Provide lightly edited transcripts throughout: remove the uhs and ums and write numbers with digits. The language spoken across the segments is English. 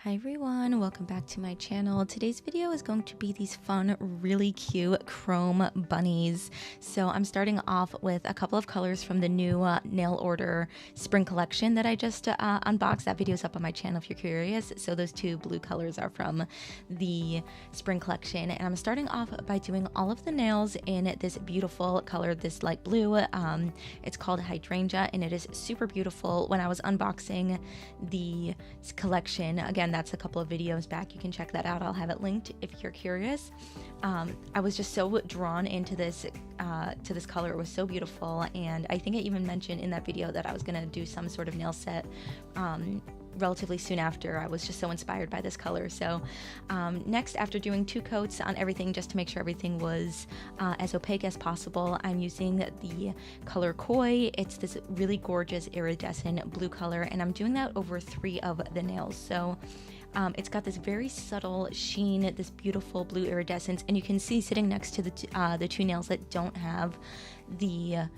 Hi everyone, welcome back to my channel. Today's video is going to be these fun, really cute chrome bunnies. So I'm starting off with a couple of colors from the new nail order spring collection that I just unboxed. That video is up on my channel if you're curious. So those two blue colors are from the spring collection. And I'm starting off by doing all of the nails in this beautiful color, this light blue. It's called Hydrangea and it is super beautiful. When I was unboxing the collection, again, that's a couple of videos back. You can check that out. I'll have it linked if you're curious. I was just so drawn into this color. It was so beautiful, and I think I even mentioned in that video that I was gonna do some sort of nail set relatively soon after. I was just so inspired by this color. So next, after doing 2 coats on everything just to make sure everything was as opaque as possible, I'm using the color Koi. It's this really gorgeous iridescent blue color, and I'm doing that over 3 of the nails. So it's got this very subtle sheen, this beautiful blue iridescence, and you can see sitting next to the 2 nails that don't have the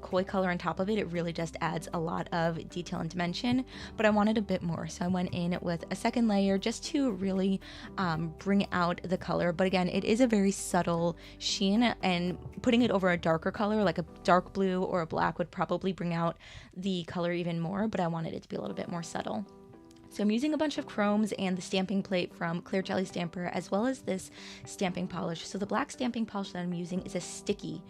Koi color on top of it, it really just adds a lot of detail and dimension, but I wanted a bit more, so I went in with a second layer just to really bring out the color. But again, it is a very subtle sheen, and putting it over a darker color like a dark blue or a black would probably bring out the color even more, but I wanted it to be a little bit more subtle. So I'm using a bunch of chromes and the stamping plate from Clear Jelly Stamper, as well as this stamping polish. So the black stamping polish that I'm using is a sticky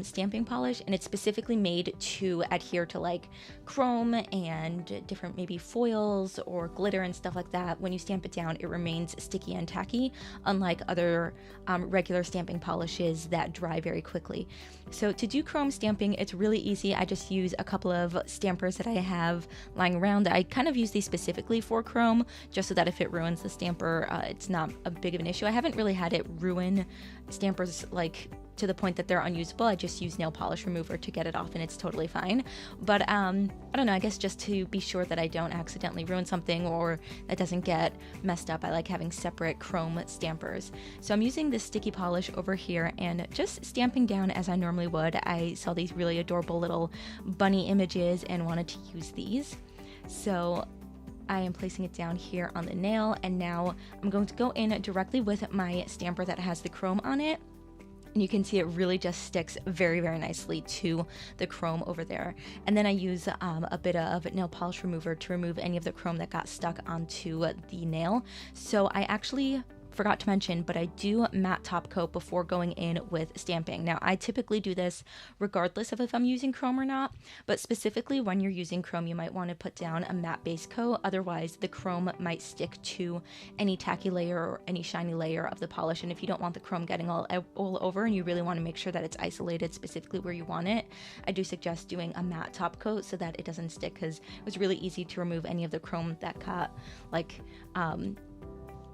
stamping polish, and it's specifically made to adhere to like chrome and different maybe foils or glitter and stuff like that. When you stamp it down, it remains sticky and tacky, unlike other regular stamping polishes that dry very quickly. So to do chrome stamping, it's really easy. I just use a couple of stampers that I have lying around. I kind of use these specifically for chrome, just so that if it ruins the stamper, it's not a big of an issue. I haven't really had it ruin stampers like to the point that they're unusable. I just use nail polish remover to get it off and it's totally fine. But I don't know, I guess just to be sure that I don't accidentally ruin something or that doesn't get messed up, I like having separate chrome stampers. So I'm using this sticky polish over here and just stamping down as I normally would. I saw these really adorable little bunny images and wanted to use these. So I am placing it down here on the nail, and now I'm going to go in directly with my stamper that has the chrome on it. And you can see it really just sticks very, very nicely to the chrome over there. And then I use a bit of nail polish remover to remove any of the chrome that got stuck onto the nail. So I actually forgot to mention, but I do matte top coat before going in with stamping. Now, I typically do this regardless of if I'm using chrome or not, but specifically when you're using chrome, you might want to put down a matte base coat. Otherwise, the chrome might stick to any tacky layer or any shiny layer of the polish. And if you don't want the chrome getting all over and you really want to make sure that it's isolated specifically where you want it, I do suggest doing a matte top coat so that it doesn't stick, because it was really easy to remove any of the chrome that got like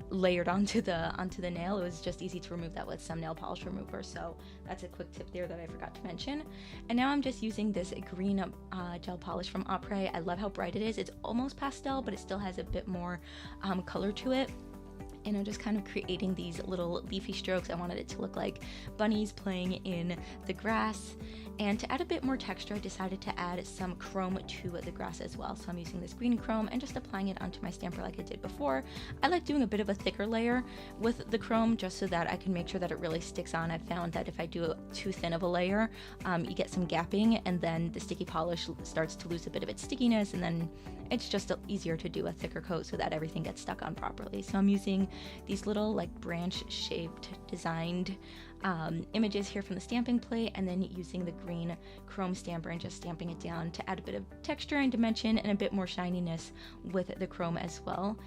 layered onto the nail. It was just easy to remove that with some nail polish remover. So that's a quick tip there that I forgot to mention. And now I'm just using this green gel polish from Apres. I love how bright it is. It's almost pastel, but it still has a bit more color to it. And I'm just kind of creating these little leafy strokes. I wanted it to look like bunnies playing in the grass. And to add a bit more texture, I decided to add some chrome to the grass as well. So I'm using this green chrome and just applying it onto my stamper like I did before. I like doing a bit of a thicker layer with the chrome just so that I can make sure that it really sticks on. I've found that if I do too thin of a layer, you get some gapping, and then the sticky polish starts to lose a bit of its stickiness, and then it's just easier to do a thicker coat so that everything gets stuck on properly. So I'm using these little like branch shaped designed images here from the stamping plate, and then using the green chrome stamper and just stamping it down to add a bit of texture and dimension and a bit more shininess with the chrome as well.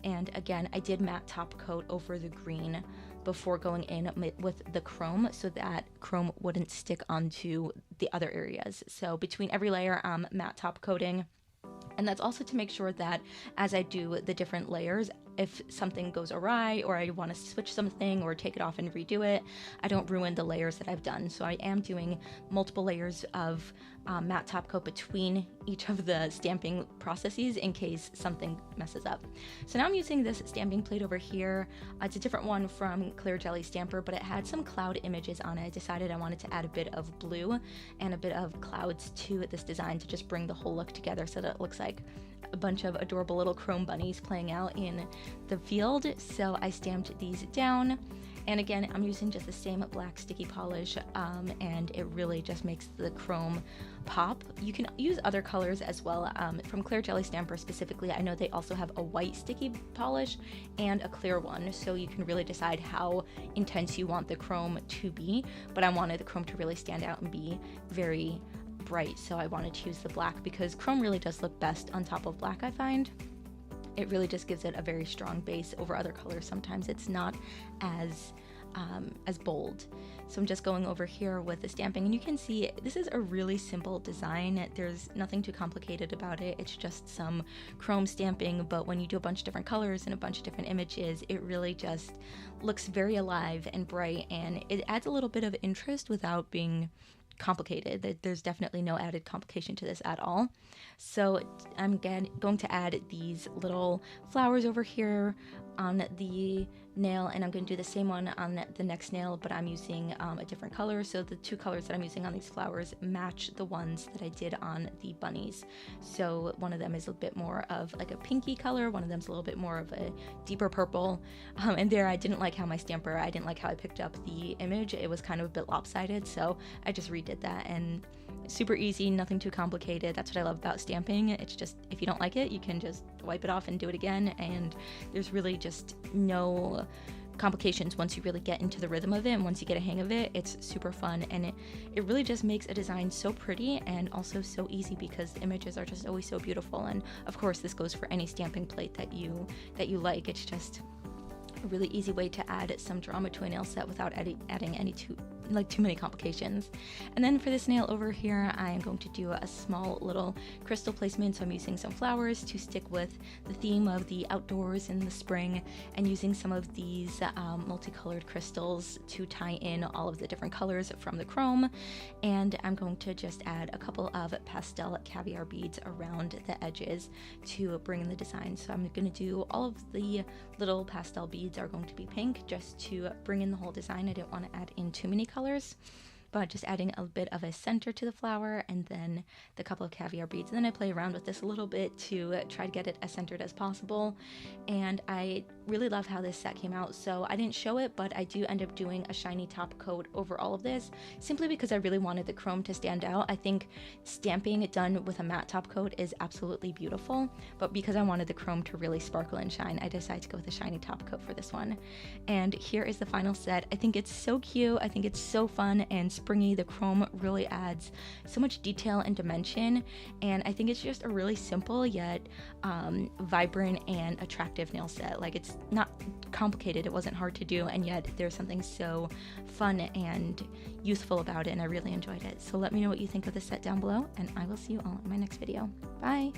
And again, I did matte top coat over the green before going in with the chrome so that chrome wouldn't stick onto the other areas. So between every layer, I'm matte top coating. And that's also to make sure that as I do the different layers, if something goes awry or I want to switch something or take it off and redo it, I don't ruin the layers that I've done. So I am doing multiple layers of matte top coat between each of the stamping processes in case something messes up. So now I'm using this stamping plate over here. It's a different one from Clear Jelly Stamper, but it had some cloud images on it. I decided I wanted to add a bit of blue and a bit of clouds to this design to just bring the whole look together so that it looks like a bunch of adorable little chrome bunnies playing out in the field. So I stamped these down. And again, I'm using just the same black sticky polish, and it really just makes the chrome pop. You can use other colors as well. From Clear Jelly Stamper specifically, I know they also have a white sticky polish and a clear one, so you can really decide how intense you want the chrome to be. But I wanted the chrome to really stand out and be very bright, so I wanted to use the black because chrome really does look best on top of black, I find. It really just gives it a very strong base over other colors. Sometimes it's not as bold. So I'm just going over here with the stamping, and you can see this is a really simple design. There's nothing too complicated about it. It's just some chrome stamping, but when you do a bunch of different colors and a bunch of different images, it really just looks very alive and bright, and it adds a little bit of interest without being complicated. There's definitely no added complication to this at all. So I'm going to add these little flowers over here on the nail, and I'm going to do the same one on the next nail, but I'm using a different color. So the two colors that I'm using on these flowers match the ones that I did on the bunnies. So one of them is a bit more of like a pinky color, one of them's a little bit more of a deeper purple. And there I didn't like how I didn't like how I picked up the image. It was kind of a bit lopsided, so I just redid that, and super easy, nothing too complicated. That's what I love about stamping. It's just, if you don't like it, you can just wipe it off and do it again, and there's really just no complications once you really get into the rhythm of it, and once you get a hang of it, it's super fun, and it really just makes a design so pretty and also so easy because the images are just always so beautiful. And of course this goes for any stamping plate that you like. It's just a really easy way to add some drama to a nail set without adding too many complications. And then for this nail over here, I am going to do a small little crystal placement. So I'm using some flowers to stick with the theme of the outdoors in the spring, and using some of these multicolored crystals to tie in all of the different colors from the chrome. And I'm going to just add a couple of pastel caviar beads around the edges to bring in the design. So I'm going to do all of the little pastel beads are going to be pink just to bring in the whole design. I didn't want to add in too many colors, but just adding a bit of a center to the flower, and then the couple of caviar beads. And then I play around with this a little bit to try to get it as centered as possible. And I really love how this set came out. So I didn't show it, but I do end up doing a shiny top coat over all of this, simply because I really wanted the chrome to stand out. I think stamping it done with a matte top coat is absolutely beautiful, but because I wanted the chrome to really sparkle and shine, I decided to go with a shiny top coat for this one. And here is the final set. I think it's so cute. I think it's so fun and springy. The chrome really adds so much detail and dimension, and I think it's just a really simple yet vibrant and attractive nail set. Like, it's not complicated, it wasn't hard to do, and yet there's something so fun and youthful about it, and I really enjoyed it. So let me know what you think of this set down below, and I will see you all in my next video. Bye!